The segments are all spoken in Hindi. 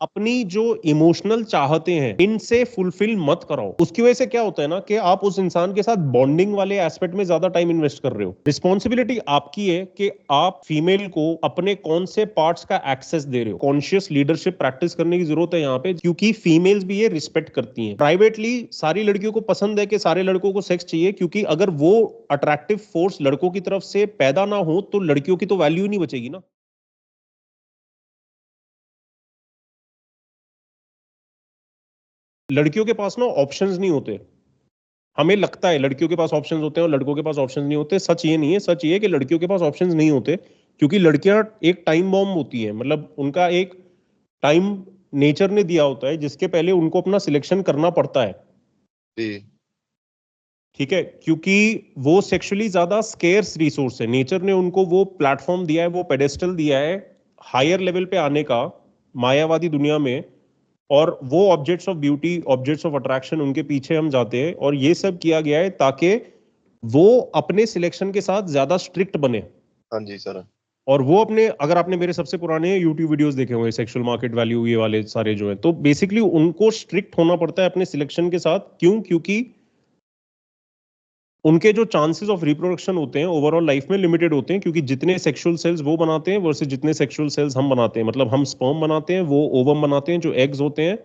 अपनी जो इमोशनल चाहते हैं इनसे फुलफिल मत कराओ। उसकी वजह से क्या होता है ना कि आप उस इंसान के साथ बॉन्डिंग वाले एस्पेक्ट में ज्यादा टाइम इन्वेस्ट कर रहे हो। रिस्पॉन्सिबिलिटी आपकी है कि आप फीमेल को अपने कौन से पार्ट्स का एक्सेस दे रहे हो। कॉन्शियस लीडरशिप प्रैक्टिस करने की जरूरत है यहाँ पे, क्योंकि फीमेल्स भी ये रिस्पेक्ट करती हैं। प्राइवेटली सारी लड़कियों को पसंद है कि सारे लड़कों को सेक्स चाहिए, क्योंकि अगर वो अट्रैक्टिव फोर्स लड़कों की तरफ से पैदा ना हो तो लड़कियों की तो वैल्यू नहीं बचेगी ना। लड़कियों के पास ना ऑप्शंस नहीं होते। हमें लगता है लड़कियों के पास ऑप्शंस होते हैं और लड़कों के पास ऑप्शंस नहीं होते। सच ये नहीं है। सच ये है कि लड़कियों के पास ऑप्शंस नहीं होते, क्योंकि लड़कियां एक टाइम बॉम्ब होती हैं। मतलब उनका एक टाइम नेचर ने दिया होता है जिसके पहले उनको अपना सिलेक्शन करना पड़ता है। जी ठीक है, क्योंकि वो सेक्सुअली ज्यादा स्केर्स रिसोर्स है। नेचर ने उनको वो प्लेटफॉर्म दिया है, वो पेडेस्टल दिया है हायर लेवल पे आने का मायावादी दुनिया में। और वो objects of beauty, objects of attraction, उनके पीछे हम जाते हैं। और ये सब किया गया है ताकि वो अपने सिलेक्शन के साथ ज्यादा स्ट्रिक्ट बने। हाँ जी सर। और वो अपने, अगर आपने मेरे सबसे पुराने यूट्यूब वीडियोस देखे होंगे सेक्सुअल मार्केट वैल्यू ये वाले सारे जो है, तो बेसिकली उनको स्ट्रिक्ट होना पड़ता है अपने सिलेक्शन के साथ। क्यों? क्योंकि उनके जो चांसेस ऑफ रिप्रोडक्शन होते हैं ओवरऑल लाइफ में लिमिटेड होते हैं, क्योंकि जितने सेक्सुअल सेल्स वो बनाते हैं वर्सेस जितने सेक्सुअल सेल्स हम बनाते हैं, मतलब हम स्पर्म बनाते हैं, वो ओवम बनाते हैं, जो एग्स होते हैं,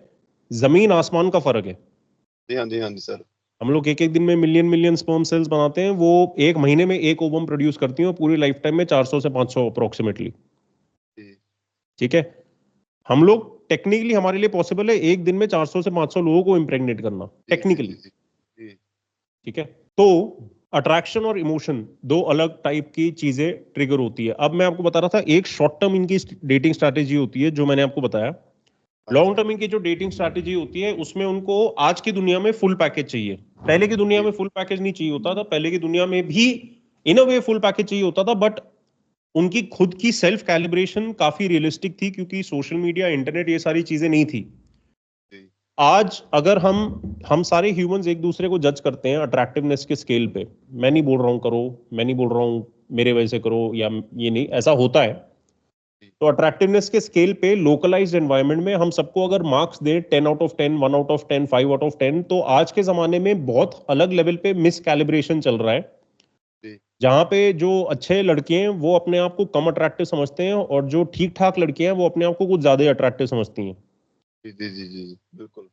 जमीन आसमान का फर्क है। जी हाँ जी, हाँ जी सर। हम लोग एक एक दिन में मिलियन मिलियन स्पर्म सेल्स बनाते हैं, वो एक महीने में एक ओवम प्रोड्यूस करती हैं, और पूरी लाइफ टाइम में 400 से 500 अप्रोक्सीमेटली। जी ठीक है, हम लोग टेक्निकली हमारे लिए पॉसिबल है एक दिन में 400 से 500 लोगों को इम्प्रेग्नेट करना, जी जी टेक्निकली। जी जी जी। ठीक है, तो अट्रैक्शन और इमोशन दो अलग टाइप की चीजें ट्रिगर होती है। अब मैं आपको बता रहा था, एक शॉर्ट टर्म इनकी डेटिंग स्ट्रैटेजी होती है जो मैंने आपको बताया। हाँ लॉन्ग जी टर्म इनकी जो डेटिंग स्ट्रैटेजी होती है उसमें उनको आज की दुनिया में फुल पैकेज चाहिए। पहले की दुनिया जी में फुल पैकेज नहीं चाहिए होता था। पहले की दुनिया में भी इन अ वे फुल पैकेज चाहिए होता था, बट उनकी खुद की सेल्फ कैलिब्रेशन काफी रियलिस्टिक थी, क्योंकि सोशल मीडिया, इंटरनेट, ये सारी चीजें नहीं थी। जी आज अगर हम सारे ह्यूमंस एक दूसरे को जज करते हैं अट्रैक्टिवनेस के स्केल पे। मैं नहीं बोल रहा हूं करो, मैं नहीं बोल रहा हूं मेरे वजह से करो, या ये नहीं, ऐसा होता है। जी तो अट्रैक्टिवनेस के स्केल पे लोकलाइज्ड एनवायरनमेंट में हम सबको अगर मार्क्स दें 10 out of 10, 1 out of 10, 5 out of 10, तो आज के जमाने में बहुत अलग लेवल पे मिस कैलिब्रेशन चल रहा है। जी जहां पे जो अच्छे लड़के हैं वो अपने आप को कम अट्रैक्टिव समझते हैं, और जो ठीक ठाक लड़के हैं वो अपने आप को कुछ ज्यादा अट्रैक्टिव समझती हैं। जी जी जी जी बिल्कुल।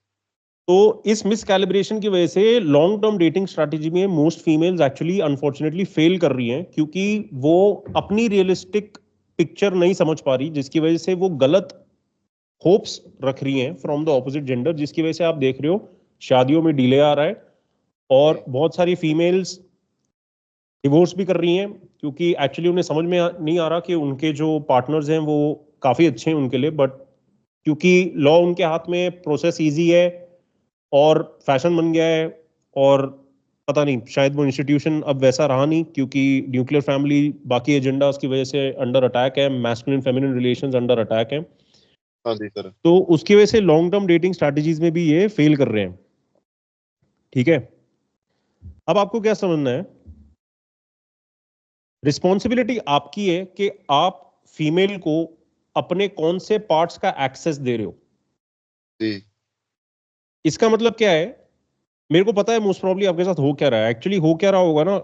तो इस मिस कैलिब्रेशन की वजह से लॉन्ग टर्म डेटिंग स्ट्रैटेजी में most females actually unfortunately fail कर रही हैं, क्योंकि वो अपनी रियलिस्टिक पिक्चर नहीं समझ पा रही, जिसकी वजह से वो गलत होप्स रख रही हैं फ्रॉम द ऑपोजिट जेंडर, जिसकी वजह से आप देख रहे हो शादियों में डिले आ रहा है। और जी बहुत सारी फीमेल्स डिवोर्स भी कर रही हैं, क्योंकि एक्चुअली उन्हें समझ में नहीं आ रहा कि उनके जो पार्टनर्स हैं वो काफी अच्छे हैं उनके लिए, बट क्योंकि लॉ उनके हाथ में, प्रोसेस इजी है और फैशन बन गया है, और पता नहीं शायद वो इंस्टीट्यूशन अब वैसा रहा नहीं, क्योंकि न्यूक्लियर फैमिली बाकी एजेंडास की वजह से अंडर अटैक है, masculine feminine relations under attack है। हाँ जी सर। तो उसकी वजह से लॉन्ग टर्म डेटिंग स्ट्रैटेजीज में भी ये फेल कर रहे हैं। ठीक है, अब आपको क्या समझना है, रिस्पॉन्सिबिलिटी आपकी है कि आप फीमेल को अपने कौन से पार्ट्स का एक्सेस दे रहे हो। जी इसका मतलब क्या है? मेरे को पता है मोस्ट प्रॉब्ली आपके साथ हो क्या रहा है। एक्चुअली हो क्या रहा होगा ना,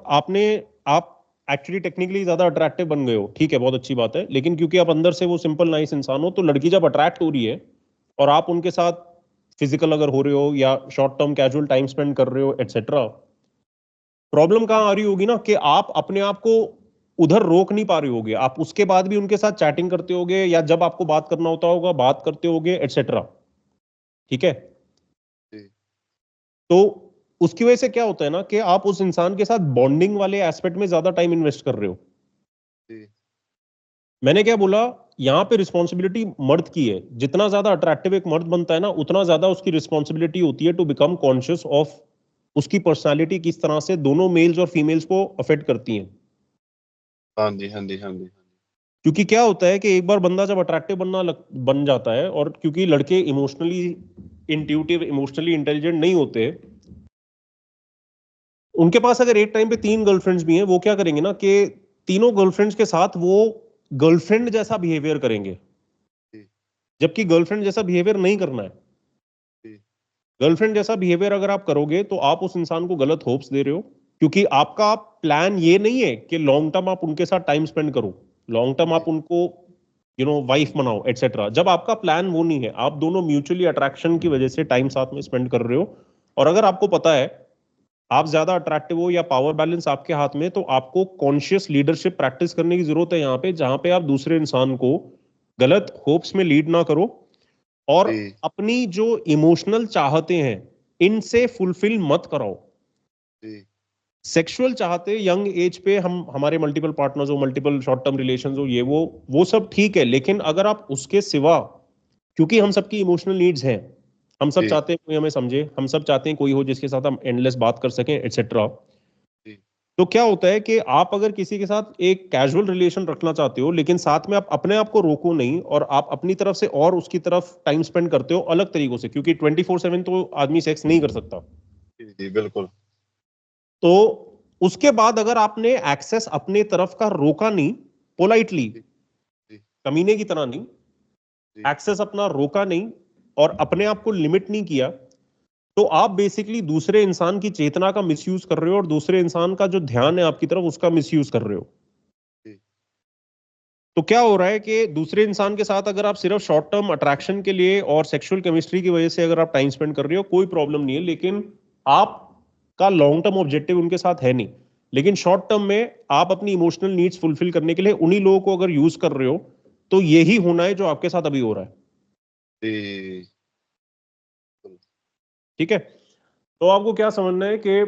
आप एक्चुअली टेक्निकली ज्यादा अट्रैक्टिव बन गए हो, ठीक है, बहुत अच्छी बात है, लेकिन क्योंकि आप अंदर से वो सिंपल नाइस इंसान हो, तो लड़की जब अट्रैक्ट हो रही है और आप उनके साथ फिजिकल अगर हो रहे हो या short term casual time spend कर रहे हो एटसेट्रा, प्रॉब्लम कहां आ रही होगी ना कि आप अपने आप को उधर रोक नहीं पा रहे होगे। आप उसके बाद भी उनके साथ चैटिंग करते होगे, या जब आपको बात करना होता होगा बात करते होगे एटसेट्रा। ठीक है, जी तो उसकी वजह से क्या होता है ना कि आप उस इंसान के साथ बॉन्डिंग वाले एस्पेक्ट में ज्यादा टाइम इन्वेस्ट कर रहे हो। जी मैंने क्या बोला, यहां पे रिस्पॉन्सिबिलिटी मर्द की है। जितना ज्यादा अट्रैक्टिव एक मर्द बनता है ना, उतना ज्यादा उसकी रिस्पॉन्सिबिलिटी होती है टू बिकम कॉन्शियस ऑफ उसकी पर्सनालिटी किस तरह से दोनों मेल्स और फीमेल्स को अफेक्ट करती हैं। हाँ जी हाँ जी हाँ जी क्योंकि क्या होता है कि एक बार बंदा जब अट्रैक्टिव बन जाता है, और क्योंकि लड़के इमोशनली इंट्यूटिव, इमोशनली इंटेलिजेंट नहीं होते, उनके पास अगर एक टाइम पे 3 गर्लफ्रेंड्स भी हैं, वो क्या करेंगे ना कि तीनों गर्लफ्रेंड्स के साथ वो गर्लफ्रेंड जैसा बिहेवियर करेंगे। जी जबकि गर्लफ्रेंड जैसा बिहेवियर नहीं करना है। जी, गर्लफ्रेंड जैसा बिहेवियर अगर आप करोगे तो आप उस इंसान को गलत होप्स दे रहे हो, क्योंकि आपका प्लान ये नहीं है कि लॉन्ग टर्म आप उनके साथ टाइम स्पेंड करो, लॉन्ग टर्म आप जी, उनको वाइफ बनाओ एटसेट्रा। जब आपका प्लान वो नहीं है, आप दोनों म्यूचुअली अट्रैक्शन की वजह से टाइम साथ में स्पेंड कर रहे हो, और अगर आपको पता है आप ज्यादा अट्रैक्टिव हो या पावर बैलेंस आपके हाथ में, तो आपको कॉन्शियस लीडरशिप प्रैक्टिस करने की जरूरत है यहाँ पे, जहां पे आप दूसरे इंसान को गलत होप्स में लीड ना करो, और जी, अपनी जो इमोशनल चाहते हैं इनसे फुलफिल मत कराओ। जी, सेक्सुअल चाहते यंग एज पे हम हमारे मल्टीपल पार्टनर्स हो, मल्टीपल शॉर्ट टर्म रिलेशंस हो, ये वो सब ठीक है, लेकिन अगर आप उसके सिवा, क्योंकि हम जी, सबकी इमोशनल नीड्स हैं, हम सब जी, चाहते हैं कोई हमें समझे, हम सब चाहते हैं कोई हो जिसके साथ हम एंडलेस बात कर सकें एटसेट्रा। जी, तो क्या होता है कि आप अगर किसी के साथ एक कैजुअल रिलेशन रखना चाहते हो, लेकिन साथ में आप अपने आप को रोको नहीं, और आप अपनी तरफ से और उसकी तरफ टाइम स्पेंड करते हो अलग तरीकों से, क्योंकि 24/7 तो आदमी सेक्स नहीं कर सकता। जी, बिल्कुल। तो उसके बाद अगर आपने एक्सेस अपने तरफ का रोका नहीं, पोलाइटली, जी, जी, कमीने की तरह नहीं, जी, एक्सेस अपना रोका नहीं, और अपने आप को लिमिट नहीं किया, तो आप बेसिकली दूसरे इंसान की चेतना का मिसयूज कर रहे हो, और दूसरे इंसान का जो ध्यान है आपकी तरफ उसका मिसयूज कर रहे हो। जी, तो क्या हो रहा है कि दूसरे इंसान के साथ अगर आप सिर्फ शॉर्ट टर्म अट्रैक्शन के लिए और सेक्सुअल केमिस्ट्री की वजह से अगर आप टाइम स्पेंड कर रहे हो, कोई प्रॉब्लम नहीं है, लेकिन आपका लॉन्ग टर्म ऑब्जेक्टिव उनके साथ है नहीं। लेकिन शॉर्ट टर्म में आप अपनी इमोशनल नीड्स फुलफिल करने के लिए उन्हीं लोगों को अगर यूज कर रहे हो, तो यही होना है जो आपके साथ अभी हो रहा है। जी, बिल्कुल। ठीक है। तो आपको क्या समझना है कि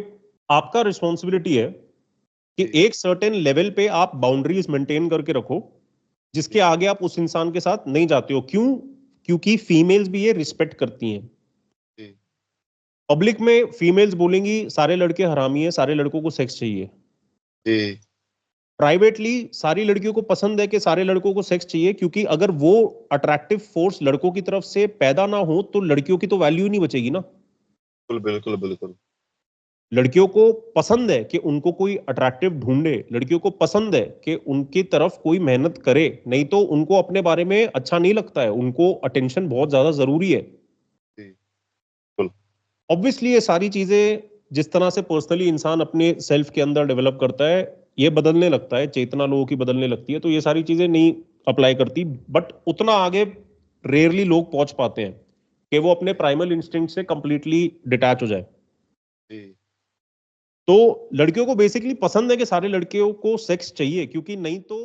आपका रिस्पॉन्सिबिलिटी है कि जी, एक सर्टेन लेवल पे आप बाउंड्रीज मेंटेन करके रखो, जिसके जी, आगे आप उस इंसान के साथ नहीं जाते हो। क्यों? क्योंकि फीमेल्स भी ये रिस्पेक्ट करती हैं। जी, पब्लिक में फीमेल्स बोलेंगी सारे लड़के हरामी हैं, सारे लड़कों को सेक्स चाहिए। जी, प्राइवेटली सारी लड़कियों को पसंद है कि सारे लड़कों को सेक्स चाहिए, क्योंकि अगर वो अट्रैक्टिव फोर्स लड़कों की तरफ से पैदा ना हो तो लड़कियों की तो वैल्यू ही नहीं बचेगी ना। बिल्कुल, बिल्कुल, बिल्कुल। लड़कियों को पसंद है कि उनको कोई अट्रैक्टिव ढूंढे, लड़कियों को पसंद है कि उनकी तरफ कोई मेहनत करे, नहीं तो उनको अपने बारे में अच्छा नहीं लगता है, उनको अटेंशन बहुत ज्यादा जरूरी है। जी, बिल्कुल। ऑब्वियसली ये सारी चीजें जिस तरह से पर्सनली इंसान अपने सेल्फ के अंदर डेवलप करता है, ये बदलने लगता है, चेतना लोगों की बदलने लगती है, तो ये सारी चीजें नहीं अप्लाई करती, बट उतना आगे रेयरली लोग पहुंच पाते हैं कि वो अपने प्राइमल इंस्टिंक्ट से कंप्लीटली डिटैच हो जाए। जी, तो लड़कियों को बेसिकली पसंद है कि सारे लड़कियों को सेक्स चाहिए, क्योंकि नहीं तो